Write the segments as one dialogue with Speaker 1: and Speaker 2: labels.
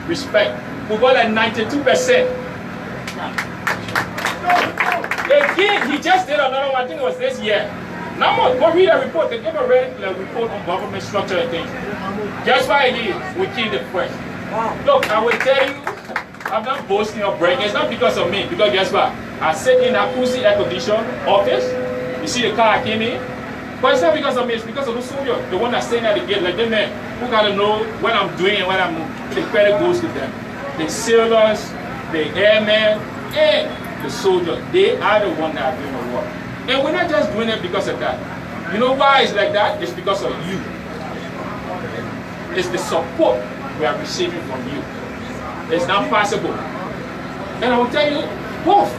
Speaker 1: respect. We got like 92%. Again, he just did another one, I think it was this year. Now go read a report. They gave a report on government structure and things. Guess what it is? We killed the press. Look, I will tell you, I'm not boasting or bragging. It's not because of me. Because guess what? I sit in that cozy air conditioned office. You see the car I came in? But it's not because of me. It's because of the soldier. The one that's staying at the gate. Like them men who got to know what I'm doing and what I'm doing. The credit goes to them. The sailors, the airmen, and the soldiers. They are the ones that are doing the work. And we're not just doing it because of that. You know why it's like that? It's because of you. It's the support we are receiving from you. It's not possible. And I will tell you, both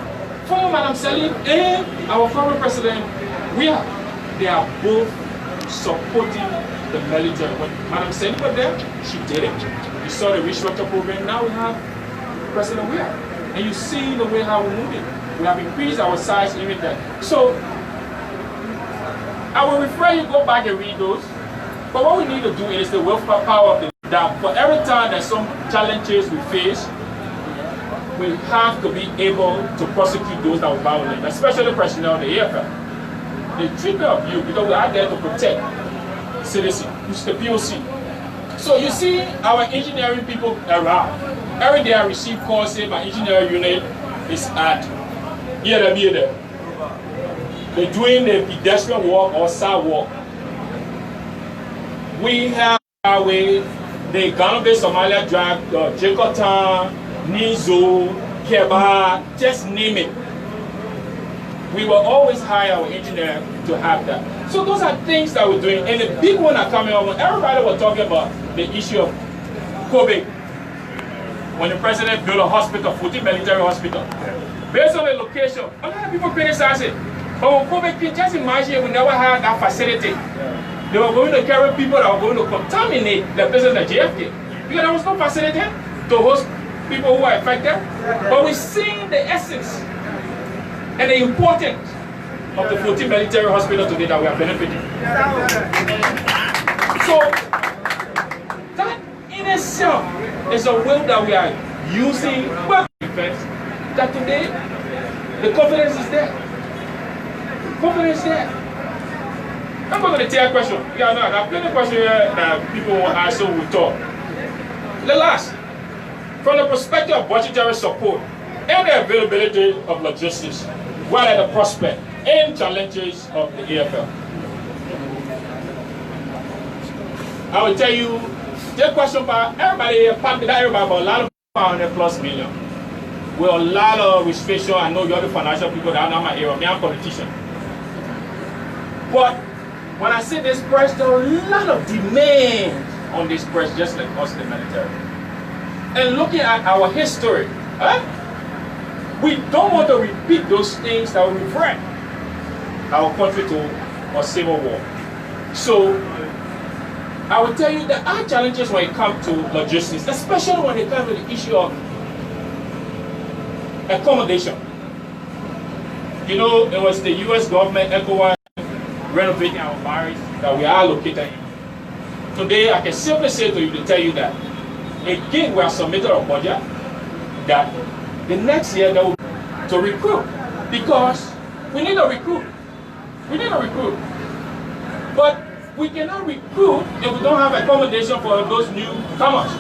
Speaker 1: former Madam Salim and our former president, they are both supporting the military. When Madam Salim was there, she did it. You saw the restructure program. Now we have President Weah. And you see the way how we're moving. We have increased our size even there. So I will refer you, go back and read those. But what we need to do is the willpower of the that for every time there's some challenges we face, we have to be able to prosecute those that are violent, especially the personnel of the AFL. They treat of you because we are there to protect citizens, which is the POC. So you see our engineering people around. Every day I receive calls saying my engineering unit is at here. They're doing the pedestrian walk or sidewalk. We have our way. The Ghana Bay Somalia Drive, Jakarta, Nizo, Keba, just name it. We will always hire our engineer to have that. So those are things that we're doing. And the big one are coming on. Everybody was talking about the issue of COVID. When the president built a hospital, 14 military hospital. Based on the location, a lot of people criticize it. But when COVID came, just imagine we never had that facility. They were going to carry people that were going to contaminate the business at JFK. Because there was no facility to host people who are affected. But we're seeing the essence and the importance of the 14 military hospitals today that we are benefiting. So, that in itself is a will that we are using for defense. That today, the confidence is there. Confidence is there. I'm not going to take a question. Yeah, no, there are plenty of questions here that people will ask, so we'll talk. The last, from the perspective of budgetary support and the availability of logistics, what are the prospects and challenges of the AFL? I will tell you, the question about everybody, about a lot of $500+ million. With a lot of restriction. I know you're the financial people that are not my area. I'm a politician. But when I say this press, there are a lot of demands on this press, just like us, the military. And looking at our history, we don't want to repeat those things that will revert our country to a civil war. So I will tell you that our challenges when it comes to logistics, especially when it comes to the issue of accommodation. You know, it was the US government, ECOWAS, renovating our barracks that we are located in. Today, I can simply say to you to tell you that, again, we have submitted a budget that the next year that will to recruit, because we need a recruit. We need a recruit. But we cannot recruit if we don't have accommodation for those newcomers.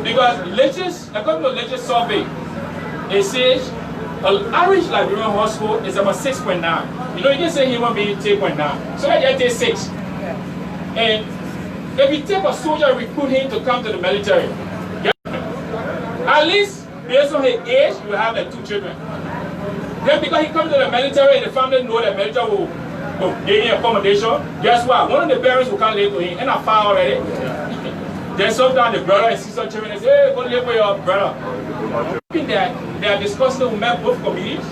Speaker 1: Because according to the latest survey, it says an average Liberian household is about 6.9. You know, you can say human being 10.9. So that you take 6. And if you take a soldier and recruit him to come to the military, at least based on his age, you will have like 2 children. Then because he comes to the military and the family know that the military will give him accommodation, guess what? One of the parents will come live with him and I found already. Then sometimes the brother and sister children say, hey, go live with your brother. They are discussing, we met both committees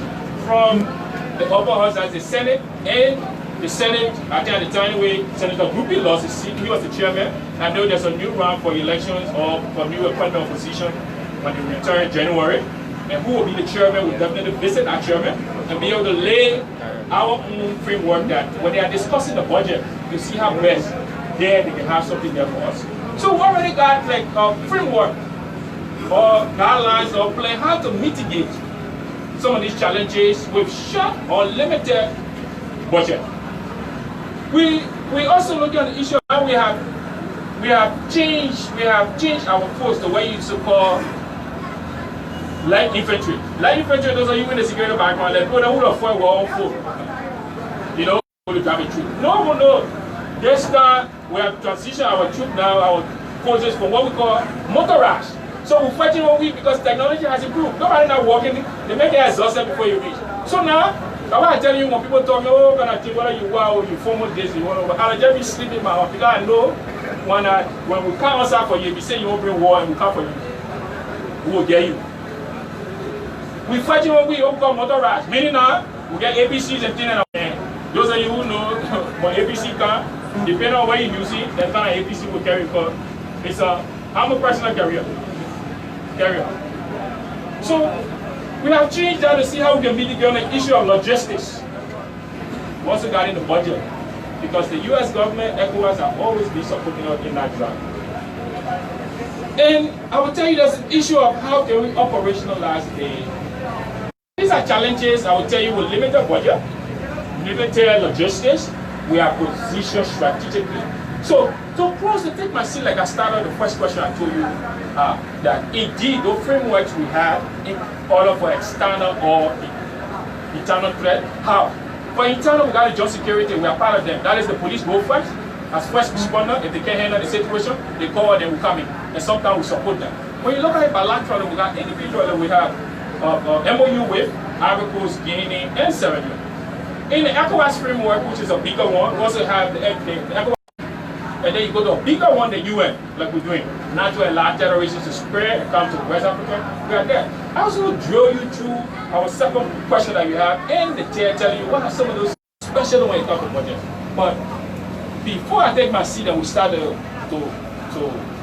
Speaker 1: from the upper house as the Senate and the Senate. I think at the time anyway, Senator Groupie lost his seat. He was the chairman. I know there's a new round for elections or for new appointment of position when they return in January. And who will be the chairman will definitely visit our chairman and be able to lay our own framework that when they are discussing the budget, you see how best there they can have something there for us. So we already got like a framework or guidelines or plan how to mitigate some of these challenges with short or limited budget. We also look at the issue of how we have changed our force to what you used to call light infantry. Light infantry, those are you in the security background, like, oh, who the fuck were all for? You know, to grab a troop. No. This time we have transitioned our troop now, our forces from what we call motorized. So we're fighting one week because technology has improved. Nobody now walking, they make it exhausted before you reach. So now, I want to tell you when people talk, oh, when I think whether you are or you formal this, you want to, I'll just be sleeping in my house because I know when we come outside for you, we say you won't bring war and we come for you, we will get you. We fighting one week, we call motorized. Meaning now, we get APCs and things in our hand. Those of you who know what APC can, depending on where you use it, that kind of APC will carry for. It's I'm a personal carrier. So we have changed that to see how we can mitigate on the issue of logistics. We also got in the budget because the U.S. government, ECOWAS, have always been supporting us in that drive. And I will tell you there's an issue of how can we operationalize these are challenges. I will tell you with limited budget, limited logistics, we are positioned strategically. So to close to take my seat, like I started the first question I told you, that indeed those frameworks we have in order for external or internal threat. How? For internal, we got to joint security, we are part of them. That is the police go first. As first responder, if they can't handle the situation, they call and we come in. And sometimes we support them. When you look at it bilaterally, we got individually, we have MOU with Ivory Coast, Guinea, and Sierra Leone. In the ECOWAS framework, which is a bigger one, we also have the ECOWAS. And then you go to a bigger one, the UN, like we're doing. Natural and large generations to spread and come to West Africa. We are there. I also will drill you through our second question that you have and the tier telling you what are some of those, especially when it comes to budget. But before I take my seat and we start to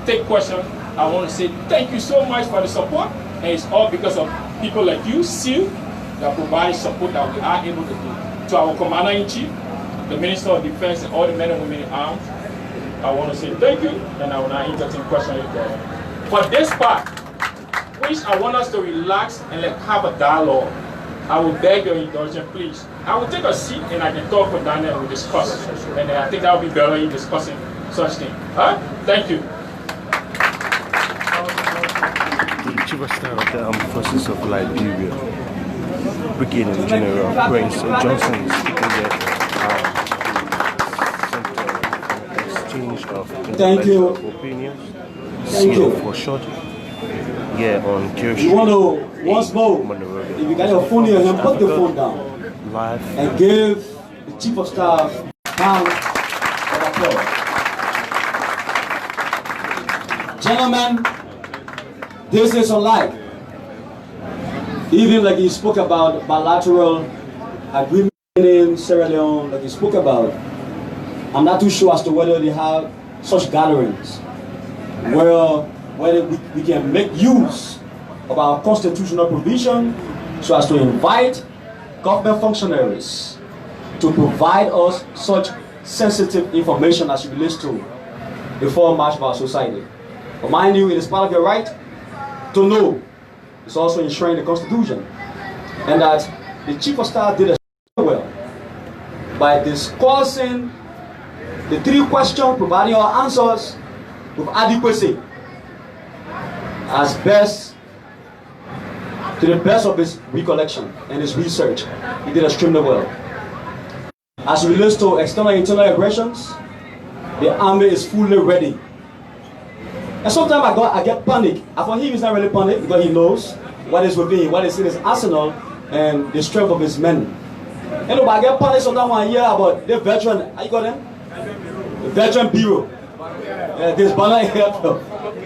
Speaker 1: take questions, I want to say thank you so much for the support. And it's all because of people like you, SEAL, that provide support that we are able to do. To our Commander-in-Chief, the Minister of Defense, and all the men and women in arms, I want to say thank you, and I will now entertain questions. For this part, which I want us to relax and have a dialogue, I will beg your indulgence, please. I will take a seat and I can talk with Daniel and we'll discuss. And I think that will be better in discussing such things. Huh? Thank you.
Speaker 2: The Chief of Staff of the Armed Forces of Liberia, Brigadier General Prince C.Johnson, is speaking here.
Speaker 3: Thank you.
Speaker 2: Opinions.
Speaker 3: Thank you.
Speaker 2: For short. Yeah, on Kirsch.
Speaker 3: You want to, once more, if you got your phone in your hand, put the phone down.
Speaker 2: Live.
Speaker 3: And give the Chief of Staff a round of applause. Gentlemen, this is unlike. Even like you spoke about bilateral agreement in Sierra Leone, like you spoke about, I'm not too sure as to whether they have such gatherings where we can make use of our constitutional provision so as to invite government functionaries to provide us such sensitive information as it relates to the full march of our society. But mind you, it is part of your right to know. It's also ensuring the Constitution. And that the Chief of Staff did a well by discussing the 3 questions, providing our answers with adequacy as best, to the best of his recollection and his research. He did extremely well. As it relates to external and internal aggressions, the army is fully ready. And sometimes I get panic. And for him, he's not really panic because he knows what is within him, what is in his arsenal, and the strength of his men. You know, but I get panic sometimes when I hear about the veteran. How you got them? The veteran bureau. This banner here.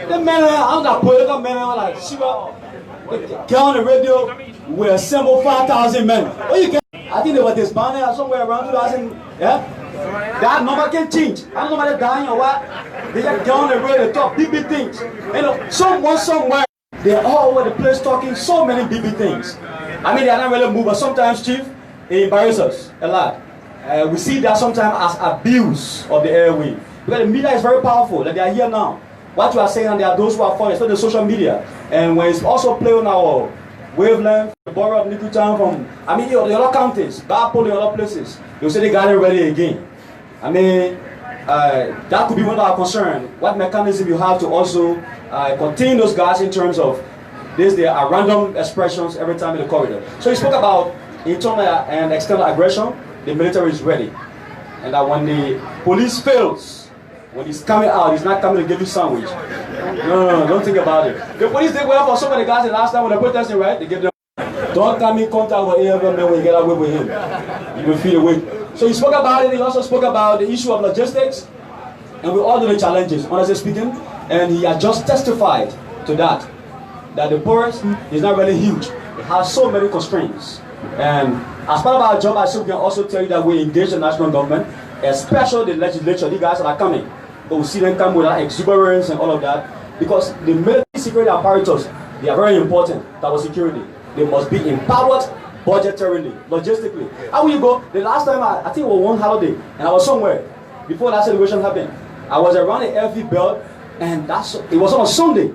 Speaker 3: The men, I'm not political men, I'm like, get on the radio, we assemble 5,000 men. Oh, you can. I think they were disbanded somewhere around 2000. Yeah? That number can change. I don't know whether they're dying or what. They just get on the radio, they talk big things. You know, someone somewhere, they're all over the place talking so many big things. I mean, they're not really moved, but sometimes, Chief, it embarrasses us a lot. We see that sometimes as abuse of the airway. Because the media is very powerful, like they are here now. what you are saying, and there are those who are following, especially social media. And when it's also playing on our wavelength, the borough of Nickeltown from, I mean, the other counties, Bapole, the other places, they'll say they got it ready again. I mean, that could be one of our concerns. What mechanism you have to also contain those guys in terms of this, there are random expressions every time in the corridor. So you spoke about internal and external aggression. The military is ready. And that when the police fails, when he's coming out, he's not coming to give you sandwich. No, don't think about it. The police did well for some of the guys the last time when they're protesting, right? They give them, don't come in contact with AFM man when you get away with him. You will feel away. So he spoke about it. He also spoke about the issue of logistics. And we all know the challenges, honestly speaking. And he has just testified to that the forest is not really huge. It has so many constraints. And as part of our job, I still can also tell you that we engage the national government, especially the legislature. These guys that are coming, but we see them come with that exuberance and all of that, because the military security apparatus, they are very important to our security. They must be empowered budgetarily, logistically. How will you go? The last time I think it was one holiday, and I was somewhere before that situation happened. I was around the LV belt, and it was on a Sunday.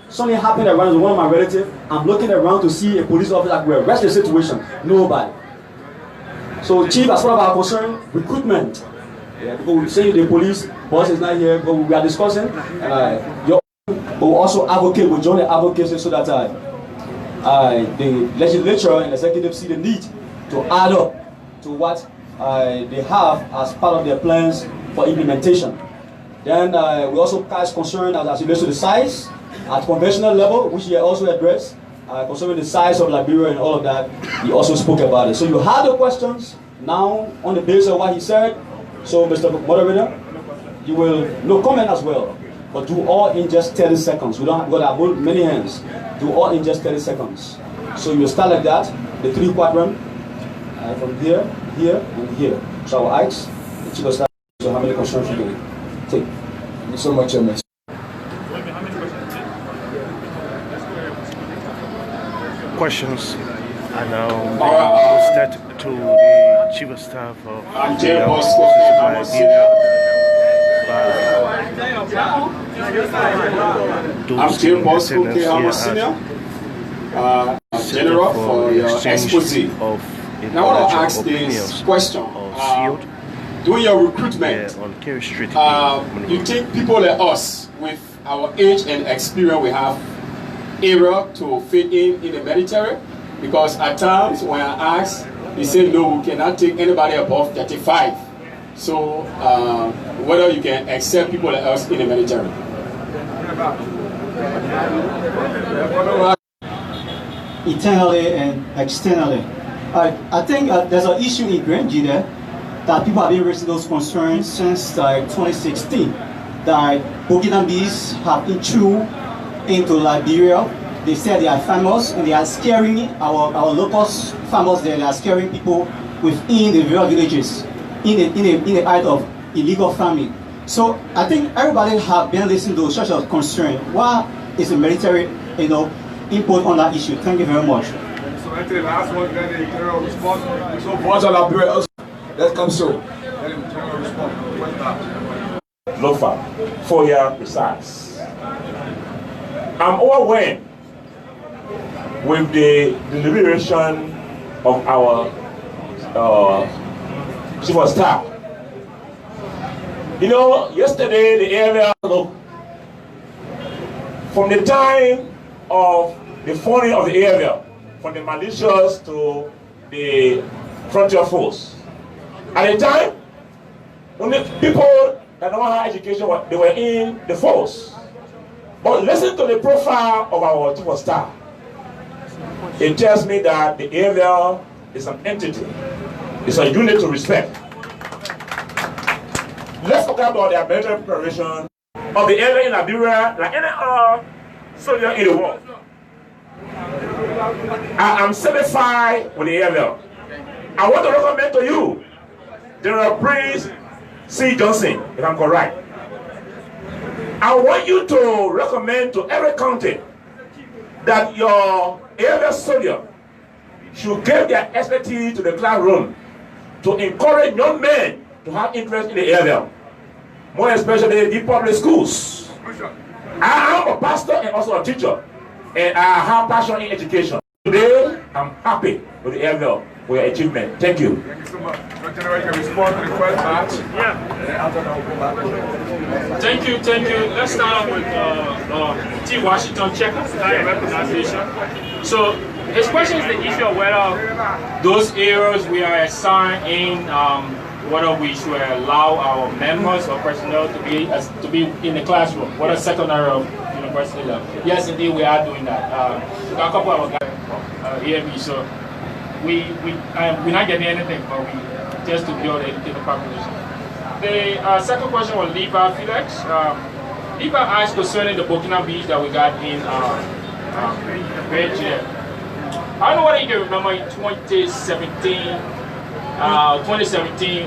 Speaker 3: Something happened around with one of my relatives. I'm looking around to see a police officer that will arrest the situation. Nobody. So, Chief, as far as our concern, recruitment. Yeah, because we say the police boss is not here, but we are discussing. But we also advocate, we join the advocacy so that the legislature and executive see the need to add up to what they have as part of their plans for implementation. Then we also cast concern as it relates to the size at conventional level, which he also addressed, concerning the size of Liberia and all of that. He also spoke about it. So you have the questions now on the basis of what he said. So Mr. Moderator, you will no comment as well, but do all in just 30 seconds. We don't have got many hands. Do all in just 30 seconds. So you start like that, the three quadrant, from here, here, and here. So I will ask the Chief of Staff, so how many concerns you can take?
Speaker 4: Thank you so much, Chairman.
Speaker 2: Questions are now posted to the Chief of Staff of the Liberia.
Speaker 4: I'm Chair Bosco K. Senior, General for your expose. Now I want to ask this question. During your recruitment, you think people like us, with our age and experience we have, able to fit in the military? Because at times when I ask, they say no, we cannot take anybody above 35. So whether you can accept people like us in the military?
Speaker 5: Internally and externally. I think there's an issue in Grange there that people have been raising those concerns since 2016, that Burkinabes have intruded into Liberia. They said they are farmers and they are scaring our local farmers there. They are scaring people within the rural villages in the height of illegal farming. So I think everybody have been listening to such a concern. What is the military, input on that issue? Thank you very much.
Speaker 4: So I think the last one, then the general response. So once on Liberia, let's come so. Then the general response. What's that?
Speaker 1: Lofa, 4 years precise. I'm overwhelmed with the deliberation of our Chief of Staff. Yesterday the area, from the time of the forming of the area, from the militias to the frontier force, at the time, when the people that don't have education, they were in the force. But listen to the profile of our Chief of Staff. It tells me that the area is an entity. It's a unit to respect. Let's talk about the military preparation of the area in Liberia, like any other soldier in the world. I am satisfied with the area. I want to recommend to you General Prince C.Johnson, if I'm correct. I want you to recommend to every county that your area soldier should give their expertise to the classroom to encourage young men to have interest in the area, more especially the public schools. I am a pastor and also a teacher, and I have passion in education. Today, I'm happy with the AFL, for your achievement. Thank you.
Speaker 6: Thank you so much. General, you can respond to the first match.
Speaker 1: Yeah. Thank you. Let's start off with T. Washington Checker, pronunciation. So his question is the issue of whether those areas we are assigned in, whether we should allow our members or personnel to be in the classroom, whether secondary or university level. Yes, indeed, we are doing that. We got a couple of our guys here, so we're not getting anything, but we just to build the population. The second question was Liba Felix. Liba asked concerning the Burkina Beach that we got in Nigeria. I don't know whether you can remember in 2017,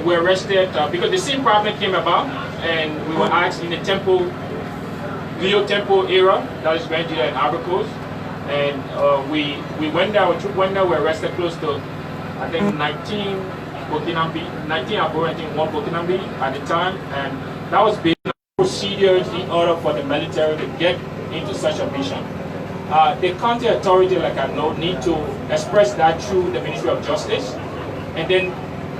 Speaker 1: we arrested because the same problem came about, and we were asked in the Rio Temple area, that is Nigeria and Ivory Coast, and we went there. We arrested close to, I think, 19 Burkina Beach, 19 Ivorian, 1 Burkina Beach at the time, and that was based on procedures in order for the military to get into such a mission. The county authority, like I know, need to express that through the Ministry of Justice, and then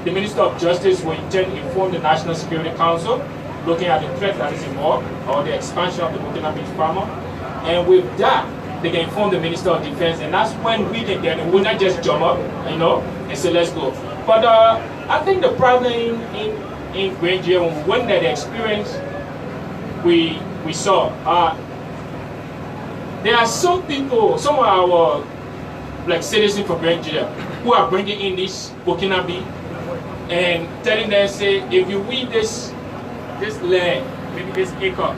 Speaker 1: the Minister of Justice will in turn inform the National Security Council, looking at the threat that is involved or the expansion of the Burkina Beach farmer, and with that, they can inform the Minister of Defense, and that's when we can get it. We'll not just jump up, and say let's go. But I think the problem in Granger, when we went there, the experience we saw, there are some people, some of our citizens from Granger who are bringing in this Burkina Beach and telling them, say, if you win this land, maybe this acre,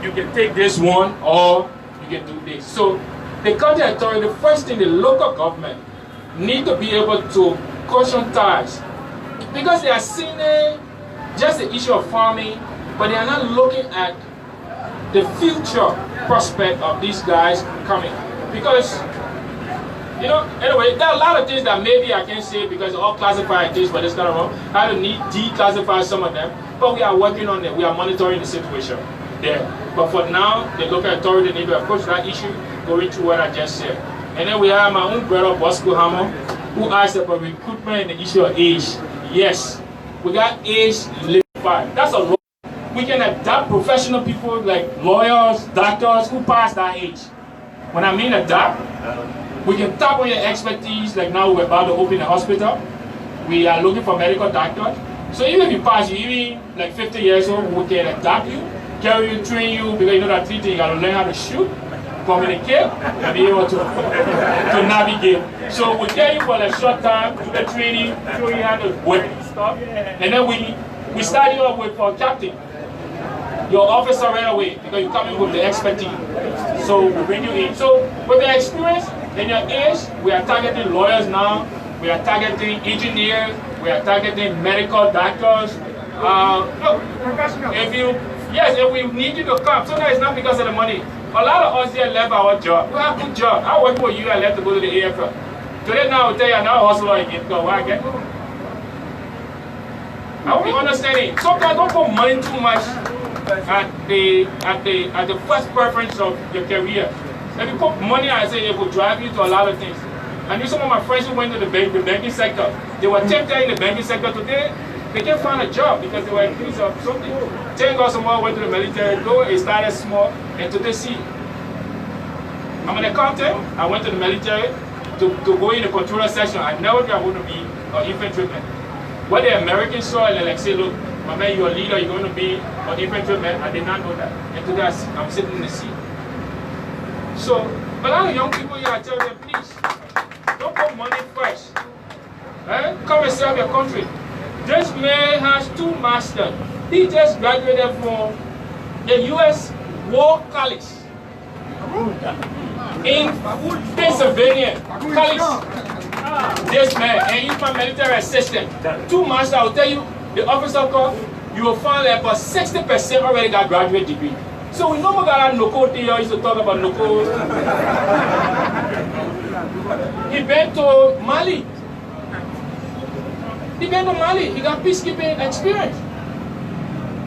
Speaker 1: you can take this one or you can do this. So the county authority, the first thing, the local government need to be able to caution ties, because they are seeing just the issue of farming, but they are not looking at the future prospect of these guys coming. Because, anyway, there are a lot of things that maybe I can't say because all classified things, but it's kind of wrong. I don't need declassify some of them, but we are working on it. We are monitoring the situation there. But for now, the local authority need to approach that issue, going through what I just said. And then we have my own brother, Bosco Hammer, who asked about recruitment and the issue of age. Yes, we got age limit 5. That's a lot. We can adopt professional people like lawyers, doctors who pass that age. When I mean adopt, we can tap on your expertise. Like now we're about to open a hospital. We are looking for medical doctors. So even if you pass, you even like 50 years old, we can adopt you, carry you, train you, because you know that 3 things, you gotta learn how to shoot, communicate, and be able to navigate. So we tell you for a short time, do the training, show you how to work and stuff, and then we start you up with captain. Your officer right away, because you come in with the expertise. So we bring you in. So with the experience and your age, we are targeting lawyers now, we are targeting engineers, we are targeting medical doctors. Look, if we need you to come, so that it's not because of the money. A lot of us here left our job. We have good job. I work for you, I left to go to the AFL. Today now I will tell you I'm not a hustler again. Go, why again? I will be understanding. Sometimes don't put money too much at the first preference of your career. If you put money, I say it will drive you to a lot of things. I knew some of my friends who went to the banking sector. They were tempted in the banking sector today. They can't find a job because they were accused of something. 10 guys someone went to the military, though it started small, and today see. I'm an accountant. I went to the military to go in the controller section. I never thought I was going to be an infantryman. What the Americans saw, and like say, look, my man, you're a leader, you're going to be an infantryman. I did not know that. And today I'm sitting in the seat. So, a lot of young people here, I tell them, please, don't put money first. Come and serve your country. This man has 2 masters. He just graduated from the U.S. War College in Pennsylvania. College. This man, and he's my military assistant. 2 masters, I'll tell you, the officer called, you will find that about 60% already got graduate degree. So we no more got a Noko thing, I used to talk about Noko. He went to Mali. He got peacekeeping experience.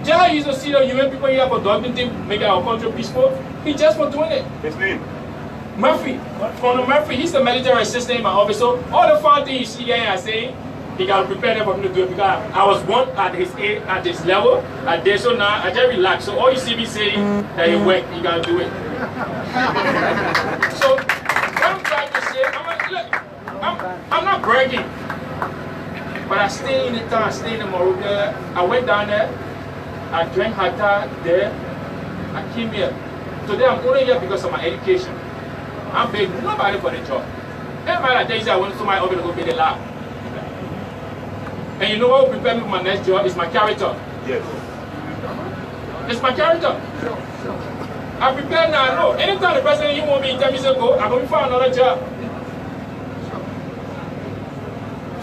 Speaker 1: Jai used to see the UN people here for doing things, making our country peaceful. He just for doing it.
Speaker 6: His name?
Speaker 1: Murphy. Colonel Murphy, he's the military assistant in my office. So all the fun things you see here are saying, he got to prepare them for me to do it because I was born at his age, at this level, at this, so now I just relax. So all you see me saying that he work, he got to do it. So what I'm trying to say, I'm not bragging, but I stay in the town, I stay in the Morocco. I went down there, I drank Hatta there, I came here. Today I'm only here because of my education. I'm paying nobody for the job. Everybody that tells you I want somebody over to go pay the lab. And you know what will prepare me for my next job is my character.
Speaker 6: Yes.
Speaker 1: It's my character. I prepare now, I know. Anytime the president you want me to tell me to go, I'm going to find another job.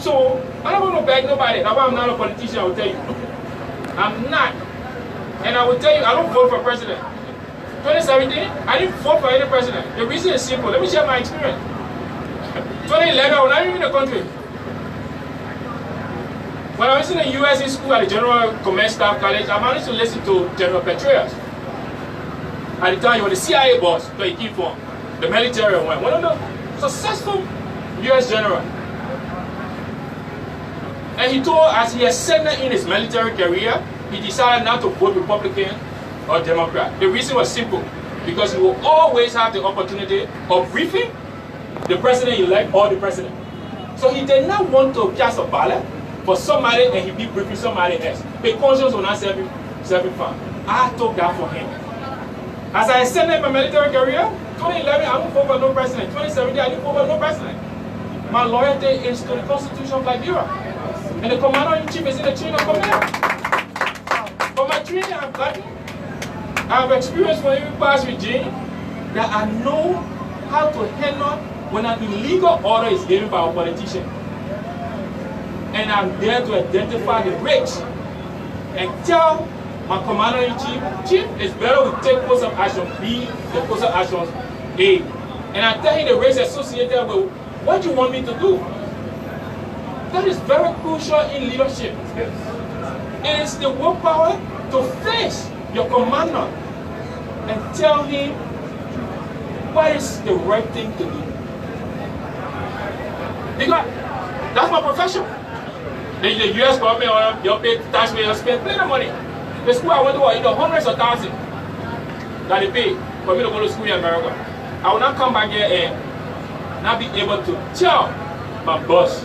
Speaker 1: So, I don't want to beg nobody. That's why I'm not a politician, I will tell you. I'm not. And I will tell you, I don't vote for president. 2017, I didn't vote for any president. The reason is simple. Let me share my experience. 2011, I was not even in the country. When I was in the US in school at the General Commerce Staff College, I managed to listen to General Petraeus. At the time, he was the CIA boss, so he came from the military one of the successful US general. And he told, as he ascended in his military career, he decided not to vote Republican or Democrat. The reason was simple, because he will always have the opportunity of briefing the president-elect or the president. So he did not want to cast a ballot for somebody and he be briefing somebody else. His conscience will not serve him fine. I took that for him. As I ascended my military career, 2011 I didn't vote for no president. 2017 I didn't vote for no president. My loyalty is to the Constitution of Liberia. And the commander-in-chief is in the chain of command. For my training, I've gotten. I have experience for every past regime that I know how to handle when an illegal order is given by a politician. And I'm there to identify the breaks and tell my commander-in-chief, Chief, it's better we take course of action B than course of action A. And I tell him the risks associated with what you want me to do. That is very crucial in leadership. Yes. It is the willpower to face your commander and tell him what is the right thing to do. Because that's my profession. The US government, you pay taxpayers, spend plenty of money. The school I went to, either hundreds of thousands that they pay for me to go to school in America. I will not come back here and not be able to tell my boss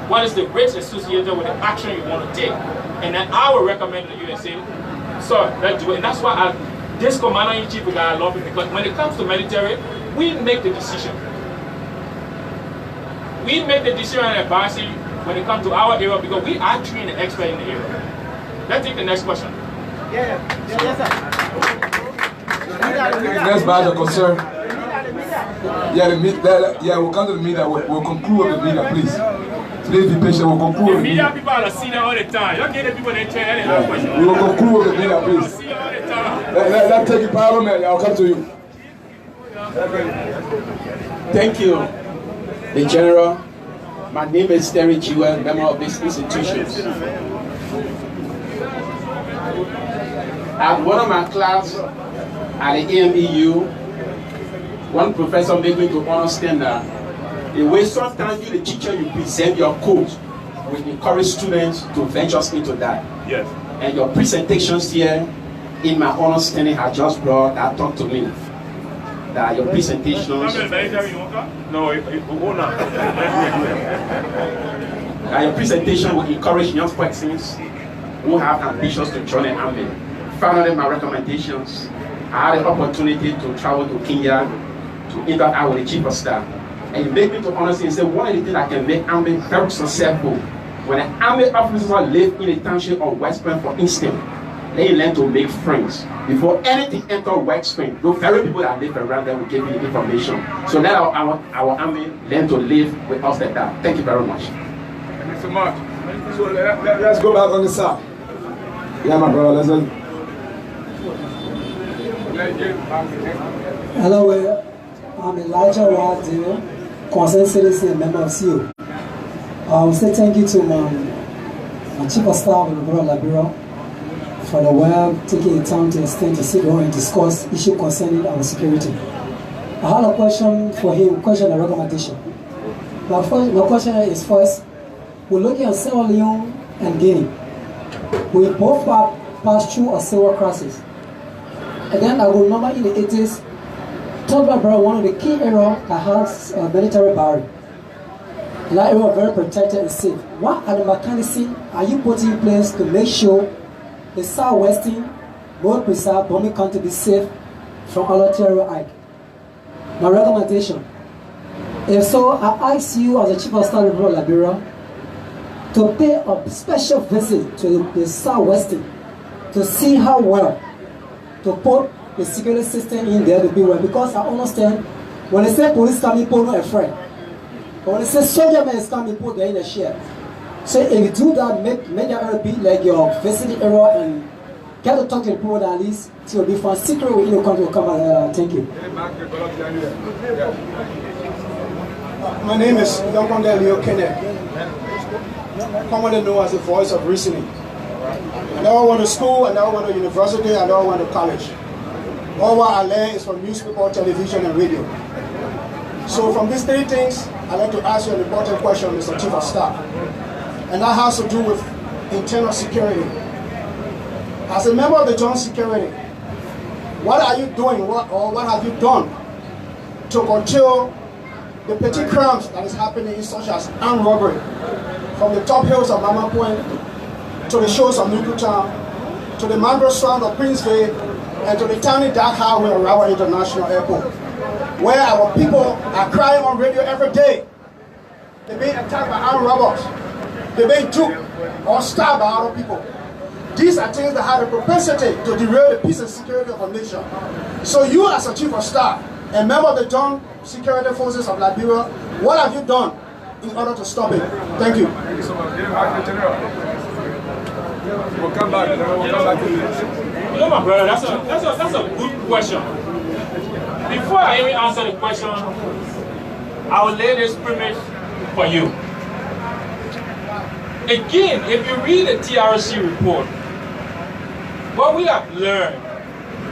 Speaker 1: what is the risks associated with the action you want to take. And then I will recommend the USA, sir, let's do it. And that's why this commander-in-chief guy, I love him, because when it comes to military, we make the decision. We make the decision and advise you when it comes to our area because we are trained and expert in the area. Let's take the next question.
Speaker 7: Yes, sir.
Speaker 6: Next badge of concern. We'll come to the media. We'll conclude with the media, please. Please be patient. We'll conclude with the media.
Speaker 1: People are seeing that all the time. You get the people that train and have questions.
Speaker 6: We will conclude with the media, please.
Speaker 1: See all the time.
Speaker 6: Let's take the parliament. I'll come to you.
Speaker 4: Thank you, the General. My name is Terry Jewel, member of this institution. At one of my class at the AMEU, one professor made me to understand that the way sometimes you, the teacher, you present your code will encourage students to venture into that.
Speaker 6: Yes.
Speaker 4: And your presentations here, in my understanding, have just brought that talk to me. That your presentations.
Speaker 6: No,
Speaker 4: Your presentation will encourage young persons who have ambitions to join the army. Finally, my recommendations. I had the opportunity to travel to Kenya to interact with the chief of staff. And it made me to honestly say one of the things that can make army very successful when an army officer live in a township of West Point, for instance, they learn to make friends. Before anything enter West Point, those very people that live around them will give you the information. So let our army learn to live with us like that. Thank you very much.
Speaker 6: Thank you so much. So let's go back on the side. Yeah, my brother, let's go.
Speaker 8: Hello, I'm Elijah Wadil, concerned citizen and member of CEIO. I will say thank you to my chief of staff of Liberia for the world taking the time to extend to sit down and discuss issues concerning our security. I have a question for him, question and recommendation. My question is first, we're looking at Sierra Leone and Guinea. We both passed through a civil crisis. And then I remember in the 80s, talk about one of the key areas that has a military barrier. And that area is very protected and safe. What are the mechanisms are you putting in place to make sure the southwestern, more precise, bombing country be safe from other terror acts? My recommendation. If so, I ask you as the Chief of Staff of Liberia to pay a special visit to the southwestern to see how well to put the security system in there to be well. Because I understand when they say police coming, people not afraid. But when they say soldier man is coming, put there in the share. So if you do that, make that area be like your vicinity area and get to talk to the people that at least to be found secret within your country will come out. Thank you.
Speaker 6: My name is Yokonde Leo Kenneth, commonly known as the voice of reasoning. I never went to school, I never went to university, I never went to college. All what I learned is from newspaper, television, and radio. So from these three things, I'd like to ask you an important question, Mr. Chief of Staff. And that has to do with internal security. As a member of the Joint Security, what are you doing, what have you done to curtail the petty crimes that is happening, such as armed robbery, from the top hills of Mama Point to the shores of Newtown, to the mangrove strand of Princeville, and to the tiny dark highway of Rawa International Airport, where our people are crying on radio every day. They're being attacked by armed robbers. They're being duped or stabbed by other people. These are things that have a propensity to derail the peace and security of a nation. So you as a Chief of Staff and member of the Joint Security Forces of Liberia, what have you done in order to stop it? Thank you.
Speaker 1: Thank you so much.
Speaker 6: We'll come back. We'll come back to this.
Speaker 1: You know, my brother, that's a good question. Before I even answer the question, I will lay this premise for you. Again, if you read the TRC report, what we have learned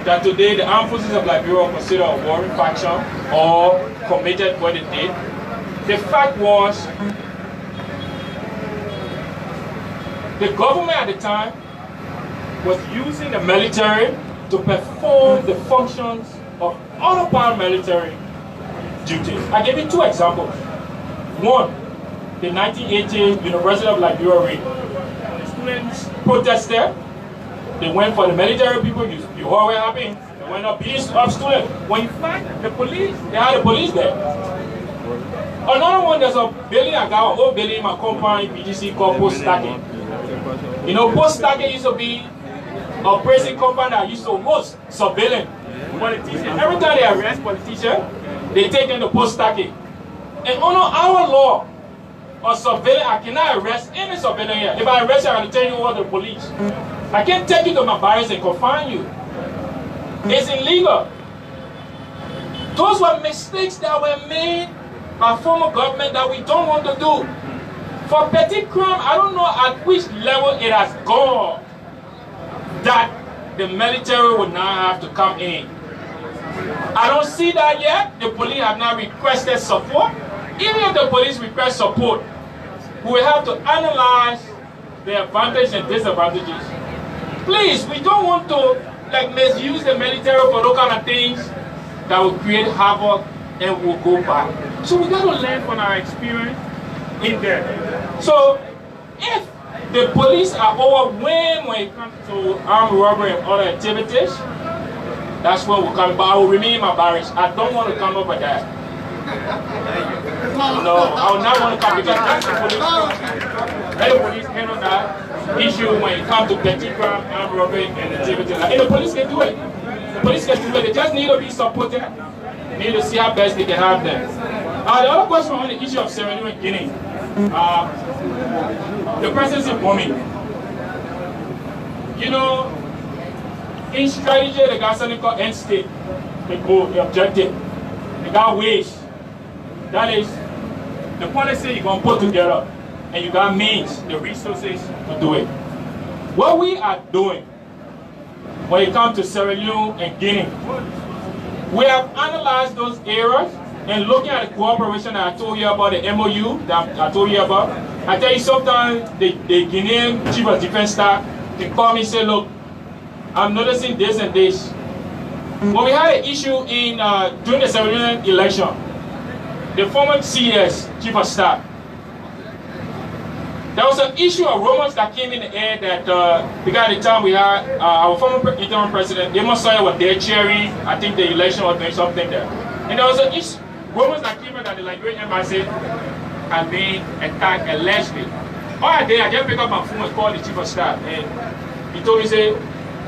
Speaker 1: that today the armed forces of Liberia are considered a warring faction or committed what it did. The fact was, the government at the time was using the military to perform the functions of other paramilitary duties. I give you two examples. One, the 1980 University of Liberia raid. The students protested. They went for the military people. You heard what happened. They went up beast of students. When in fact, the police, they had the police there. Another one, there's a building I got, an old building in my compound in BGC called Post Stacking. You know, Post Stacking used to be a prison compound that used to host surveillance politicians. Every time they arrest politicians, they take them to Post Stacking. And under our law, or surveillance, I cannot arrest any surveillance here. If I arrest you, I'm going to turn you over to the police. I can't take you to my barracks and confine you. It's illegal. Those were mistakes that were made by former government that we don't want to do. For petty crime, I don't know at which level it has gone that the military would now have to come in. I don't see that yet. The police have not requested support. Even if the police request support, we will have to analyze the advantages and disadvantages. Please, we don't want to misuse the military for those kind of things that will create havoc and will go back. So we got to learn from our experience in there. So if the police are overwhelmed when it comes to armed robbery and other activities, that's where we'll come. But I will remain in my barracks. I don't want to come up with that. No, I would not want to come because that's the police. Let the police handle that issue when it comes to petty crime, armed robbery, and activities. And the police can do it. The police can do it. They just need to be supported. They need to see how best they can have them. The other question on the issue of Sierra Leone and Guinea. The presence of bombing. You know, in strategy, they got something called end state. The goal, the objective. They got ways. That is the policy you're going to put together, and you got means, the resources to do it. What we are doing when it comes to Sierra Leone and Guinea. We have analyzed those areas and looking at the cooperation that I told you about, the MOU that I told you about. I tell you, sometimes the Guinean Chief of Defense Staff can call me and say, look, I'm noticing this and this. When we had an issue in during the Sierra Leone election, the former CS Chief of Staff, there was an issue of rumors that came in the air that because at the time we had our former interim president, Demonsoya, was there cheering. I think the election was doing something there. And there was an issue, rumors that came in that the Liberian embassy had been attacked allegedly. All I did, I just picked up my phone and called the Chief of Staff. And he told me, say,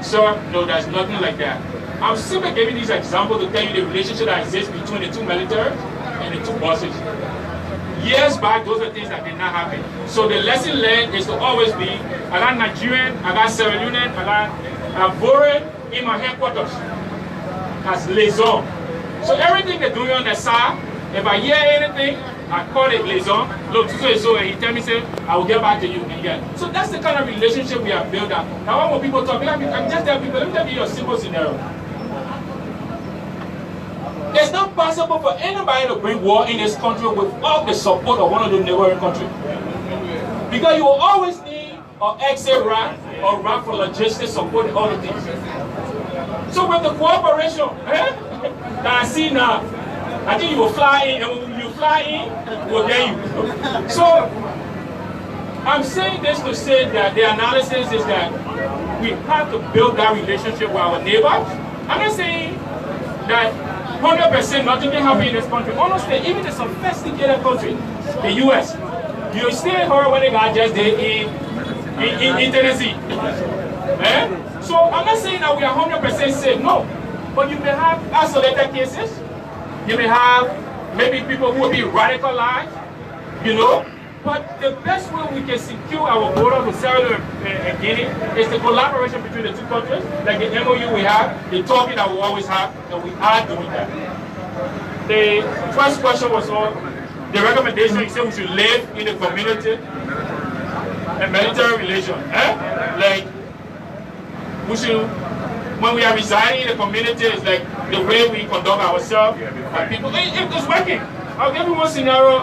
Speaker 1: sir, no, there's nothing like that. I'm simply giving these examples to tell you the relationship that exists between the two militaries and the two bosses. Years back, those are things that did not happen. So the lesson learned is to always be, I got Nigerian, I got Sierra Leonean, I got Ivorian in my headquarters as liaison. So everything they're doing on the side, if I hear anything, I call it liaison, look, so and he tell me, say, I will get back to you. And yeah. So that's the kind of relationship we have built up. Now when people talk, I can just tell people, let me tell you a simple scenario. It's not possible for anybody to bring war in this country without the support of one of the neighboring countries. Because you will always need an exit route or route for logistics support and other things. So with the cooperation that I see now, I think you will fly in, and when you fly in, we'll get you. So I'm saying this to say that the analysis is that we have to build that relationship with our neighbors. I'm not saying that 100% nothing can happen in this country. Honestly, even the sophisticated country, the US, you still heard what they got just there in Tennessee. So I'm not saying that we are 100% safe, no. But you may have isolated cases. You may have maybe people who will be radicalized, you know. But the best way we can secure our border with Sierra Leone and Guinea is the collaboration between the two countries, like the MOU we have, the talking that we always have, and we are doing that. The first question was on the recommendation. You said we should live in the community and military relation. Like, we should, when we are residing in the community, it's like the way we conduct ourselves, and people, it's working. I'll give you one scenario.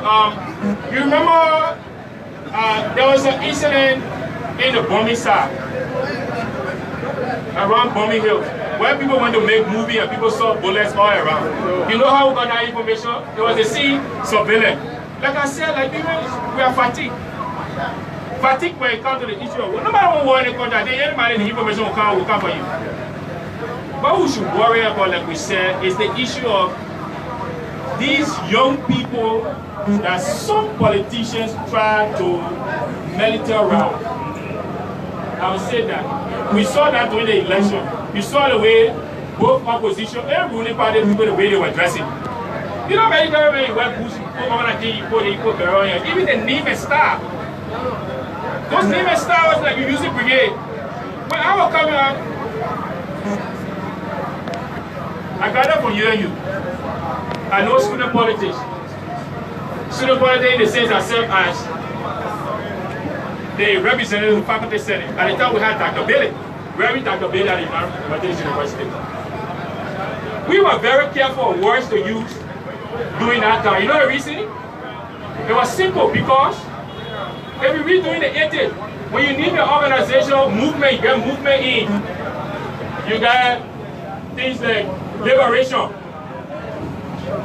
Speaker 1: You remember there was an incident in the Bombing side, around Bombing Hills, where people went to make movie and people saw bullets all around. You know how we got that information? There was a scene surveillance. Like I said, like people, we are fatigued. Fatigued when it comes to the issue of war. No matter what war in the country, I think anybody, the information will come for you. What we should worry about, like we said, is the issue of these young people that some politicians try to militarize. I would say that. We saw that during the election. You saw the way both opposition and ruling party people, the way they were dressing. You know, very well, even the name and style. Those name and style was like you use it brigade. When I was coming up, I got up from UNU. I know student politics. Student politics in the sense I serve as the representative of the faculty senate. At the time we had Dr. Bailey, Reverend Dr. Bailey at the Methodist University. We were very careful of words to use during that time. You know the reason? It was simple because if you read during the 80s, when you need an organizational movement, you get movement in. You got things like liberation.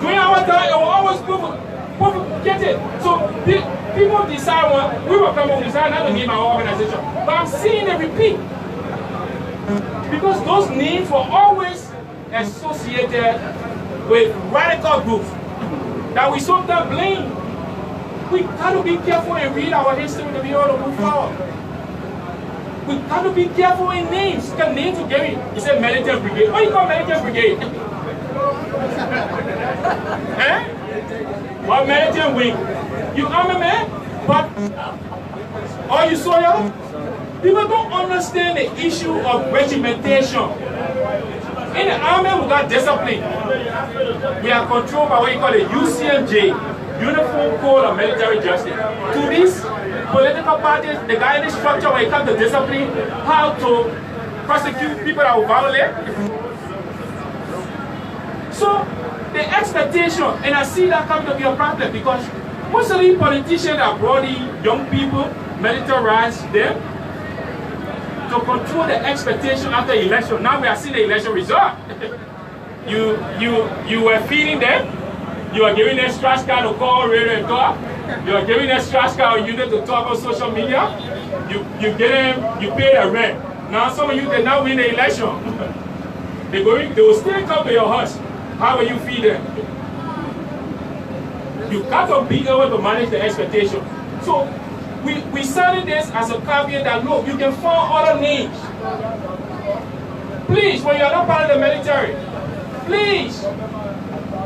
Speaker 1: During our time, it was always get it. So people decide we were coming, decide not to name our organization. But I'm seeing it repeat. Because those names were always associated with radical groups that we sometimes blame. We got to be careful and read our history to be able to move forward. We got to be careful in names. Because names will give you. He said militant brigade. What do you call militant brigade? What militant wing? You army man? But are you soldier? People don't understand the issue of regimentation. In the army, we got discipline. We are controlled by what you call the UCMJ, Uniform Code of Military Justice. To these political parties, the guiding structure when it comes to discipline, how to prosecute people that will violate. So the expectation, and I see that coming to be a problem because most of these politicians that brought in young people, militarize them to control the expectation after election. Now we are seeing the election result. You were feeding them. You are giving them scratch card to call, radio and talk. You are giving them scratch card or unit to talk on social media. You pay the rent. Now some of you can now win the election. They will still come to your house. How will you feed them? You got to be able to manage the expectation. So we started this as a caveat that look, you can form other names. Please, when you are not part of the military, please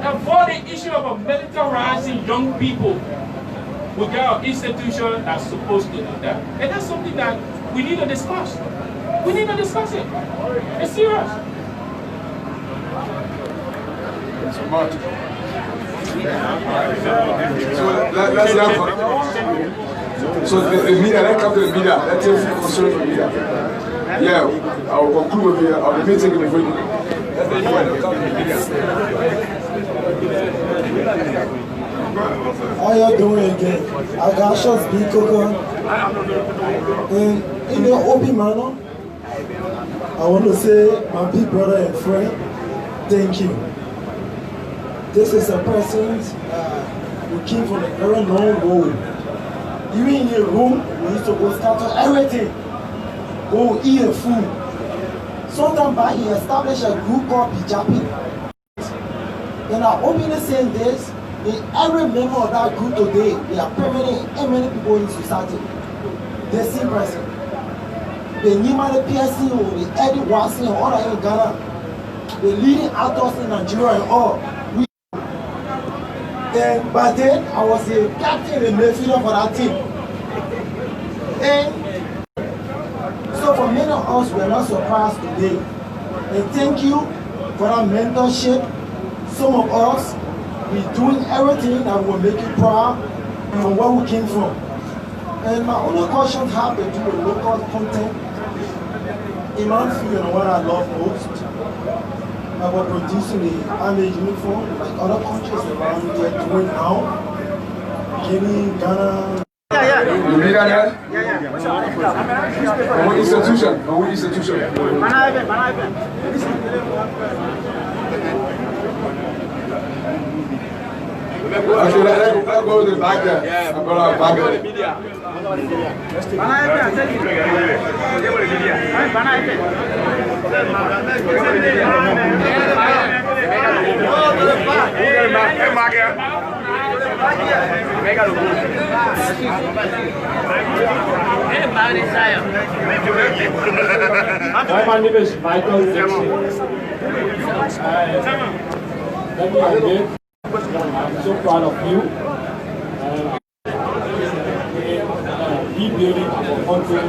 Speaker 1: avoid the issue of militarizing young people. We got an institution that's supposed to do that. And that's something that we need to discuss. We need to discuss it. It's serious.
Speaker 4: So much. So let's learn from. So the media, let's come to the media. Let's take full control of the media. Yeah, I will conclude with the meeting before you. Let's come to the media.
Speaker 6: How you doing again? I got shots big cocoa. And in the open manner, I want to say, my big brother and friend, thank you. This is a person who came from a very long road. Even in a room, we used to go scatter everything. Go eat the food. Sometime back, he established a group called Pijapi. Then I openly saying this, in every member of that group today, they are permanent and many people in society. The same person. The Nimale PSC, the Eddie Watson, and all that in Ghana. The leading actors in Nigeria and all. And by then, I was a captain in the midfielder for that team. And so for many of us, we are not surprised today. And thank you for that mentorship. Some of us, we're doing everything that will make you proud from where we came from. And my only question have to do with local content. In my field, and what I love most, about producing the army uniform, like other countries around they're doing now. Guinea, Ghana.
Speaker 4: You read that? Yeah. From what institution? From what institution? Actually, let's go to the back there. Yeah, I'm going to back there.
Speaker 1: My name is Michael Jackson. Let me admit, I'm so proud of you. Rebuilding our country,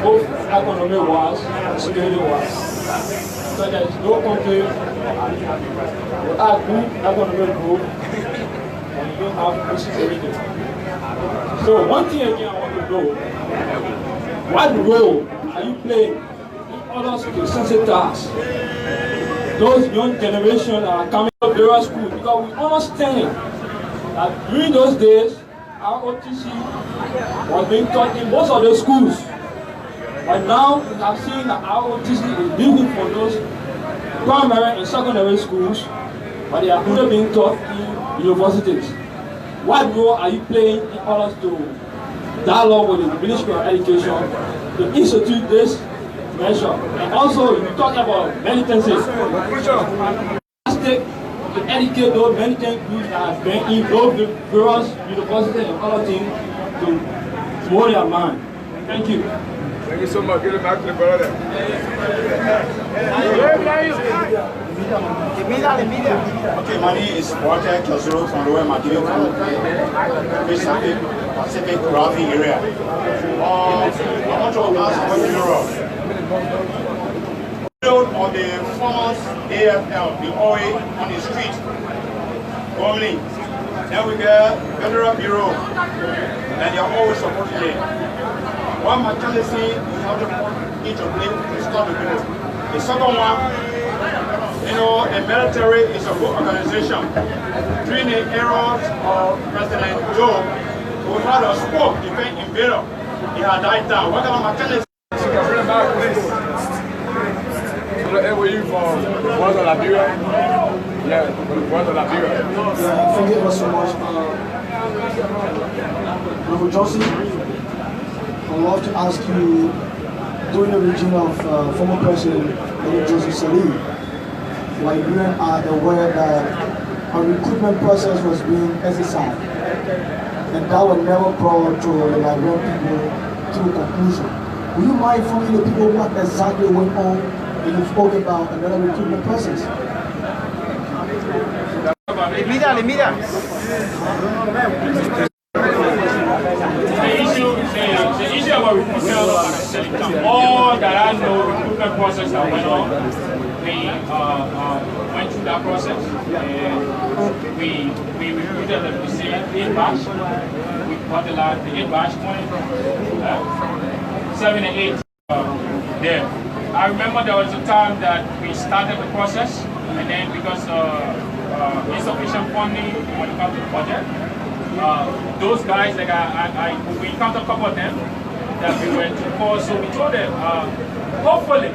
Speaker 1: both economy-wise and security-wise. So there is no country without good economic growth and you don't have good security. So one thing again I want to know, what role are you playing in order to sensitize those young generations that are coming to various schools? Because we understand that during those days, ROTC was being taught in most of the schools. But now we have seen that ROTC is building for those primary and secondary schools, but they are only being taught in universities. What role are you playing in order to dialogue with the Ministry of Education to institute this measure? And also, you talk about militancy. To educate those militant groups that have been in those various universities and other things to mold their mind. Thank you.
Speaker 4: Thank you so much. Give it back to the brother.
Speaker 9: Okay, my name is Walter Kelsoro from Lower Material Pacific Roughing area. How much of us are in Europe? On the false AFL, the OA on the street, going. Then we get Federal Bureau, and they're always supporting it. What my tendency, we have to each of them to stop the business. The second one, you know, the military is a good organization. During the era of President Joe, we had a scope defense invader. He had died down. What kind of mechanics?
Speaker 10: You from one of Liberia? Yeah, one of Liberia.
Speaker 6: Yeah, thank you so much. Uncle Johnson, I'd love to ask you, during the regime of former President Joseph Salim, Liberians are aware that a recruitment process was being exercised, and that was never brought to the Liberian people to conclusion. Would you mind informing the people what exactly went on when you spoke about another recruitment process?
Speaker 1: The issue about recruitment, all that I know, recruitment process that went on, we went through that process, and we recruited them to say 8 batch. We got the 8 batch 7 and 8 there. I remember there was a time that we started the process, and then because insufficient funding when it comes to the budget, those guys, like we encountered a couple of them that we went to call, so we told them, hopefully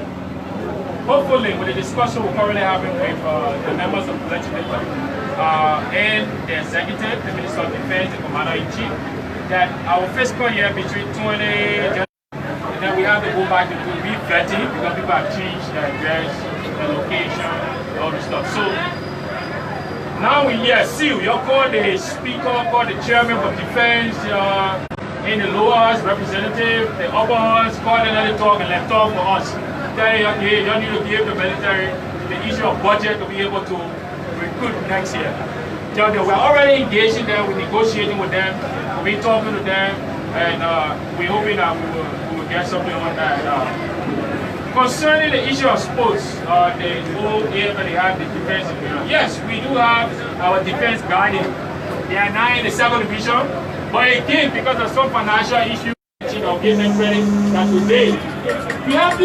Speaker 1: with the discussion we're currently having with the members of the legislature and the executive, the Minister of Defense, the Commander-in-Chief, that our fiscal year between 20 and then we have to go back to do re-vetting because people have changed their address, their location, all this stuff. So now we hear CEIO, you call the speaker, call the chairman of defense, in the lower house representative, the upper house, call them and talk and let talk for us. Tell you, okay, you need to give the military the issue of budget to be able to recruit next year. Tell them we're already engaging them, we're negotiating with them, we're talking to them, and we're hoping that we will get something on that. Concerning the issue of sports, the whole area they have the defense. Yes, we do have our defense guardian. They are now in the 2nd division, but again, because of some financial issues, give them credit that today we have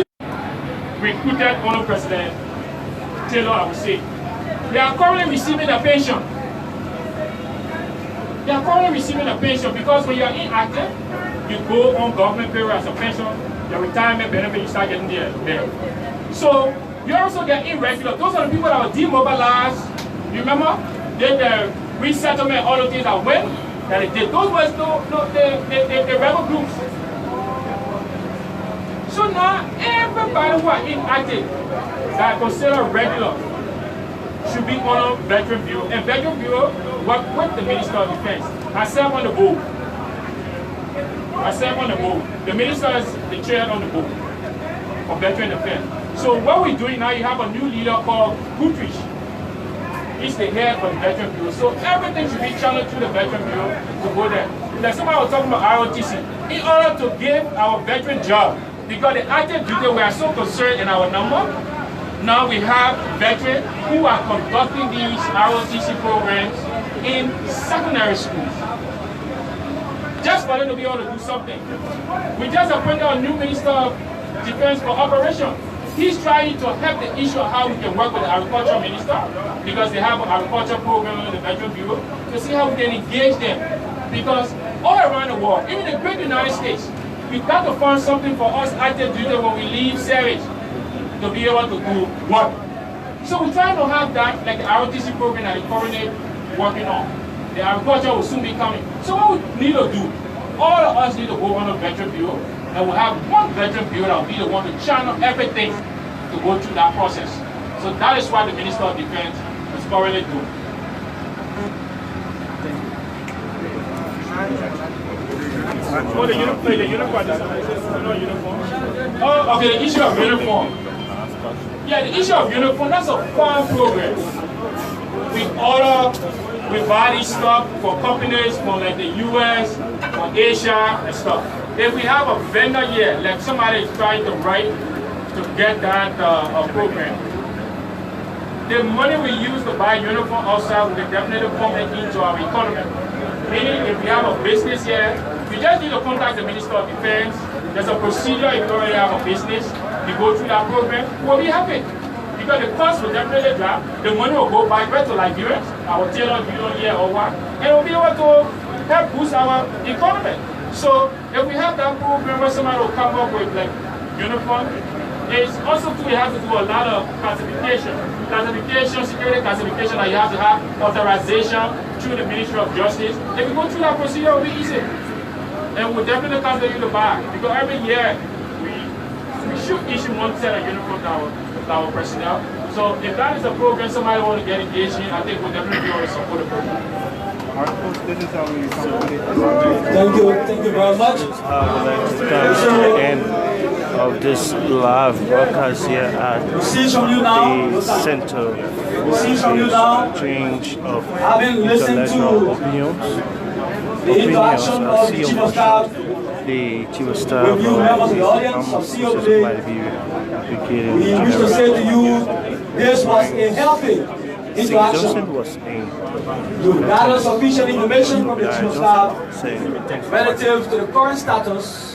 Speaker 1: recruited under President Taylor, I would say. They are currently receiving a pension. They are currently receiving a pension because when you are inactive, you go on government payroll as a pension, your retirement benefit, you start getting there. So you also get irregular. Those are the people that were demobilized. You remember? Did the resettlement, all the things that went, that they did. Those were the rebel groups. So now everybody who are inactive that are considered regular should be on a Veteran Bureau. And Veteran Bureau work with the Minister of Defense. I serve on the board. The minister is the chair on the board of Veteran Affairs. So what we're doing now, you have a new leader called Guthrie. He's the head of the Veteran Bureau. So everything should be channeled through the Veteran Bureau to go there. Like somebody was talking about ROTC. In order to give our veteran job, because the active duty, we are so concerned in our number. Now we have veterans who are conducting these ROTC programs in secondary schools. Just for them to be able to do something. We just appointed a new Minister of Defense for Operation. He's trying to help the issue of how we can work with the Agriculture Minister, because they have an agriculture program in the Veteran Bureau, to see how we can engage them. Because all around the world, even the great United States, we've got to find something for us active duty when we leave service to be able to do work. So we're trying to have that, like the ROTC program that is currently working on. The agriculture will soon be coming. So what we need to do, all of us need to go on a Veteran Bureau, and we'll have one Veteran Bureau that will be the one to channel everything to go through that process. So that is what the Minister of Defense is currently doing. Oh, the uniform. Oh, okay, the issue of uniform. Yeah, the issue of uniform, that's a farm program. We buy this stuff for companies from like the US, from Asia and stuff. If we have a vendor here, like somebody is trying to write to get that program, the money we use to buy uniform outside, we can definitely pump it into our economy. Meaning, if we have a business here, we just need to contact the Minister of Defense, There's a procedure if you already have a business, you go through that program, we'll be happy. Because the cost will definitely drop, the money will go back to Liberians, our tailor union here or what, and we'll be able to help boost our economy. So if we have that program where somebody will come up with like uniform, it's also too, we have to do a lot of classification, security classification, that you have to have authorization through the Ministry of Justice. If you go through that procedure, it will be easy. And we'll definitely consider you to buy. Because every year, we should issue one set of uniforms to our personnel. So if that is a program somebody wants to get engaged in, I think we'll definitely be able to support the program.
Speaker 3: Thank you very much.
Speaker 2: I would like to come to the end of this live broadcast here at the Center for Exchange of International Opinions.
Speaker 3: The interaction of the Chief of Staff,
Speaker 2: the Chief of Staff
Speaker 3: with you members of the audience of CEO today. We wish to say to you, this was a healthy interaction. You gathered sufficient information from the Chief of Staff relative to the current status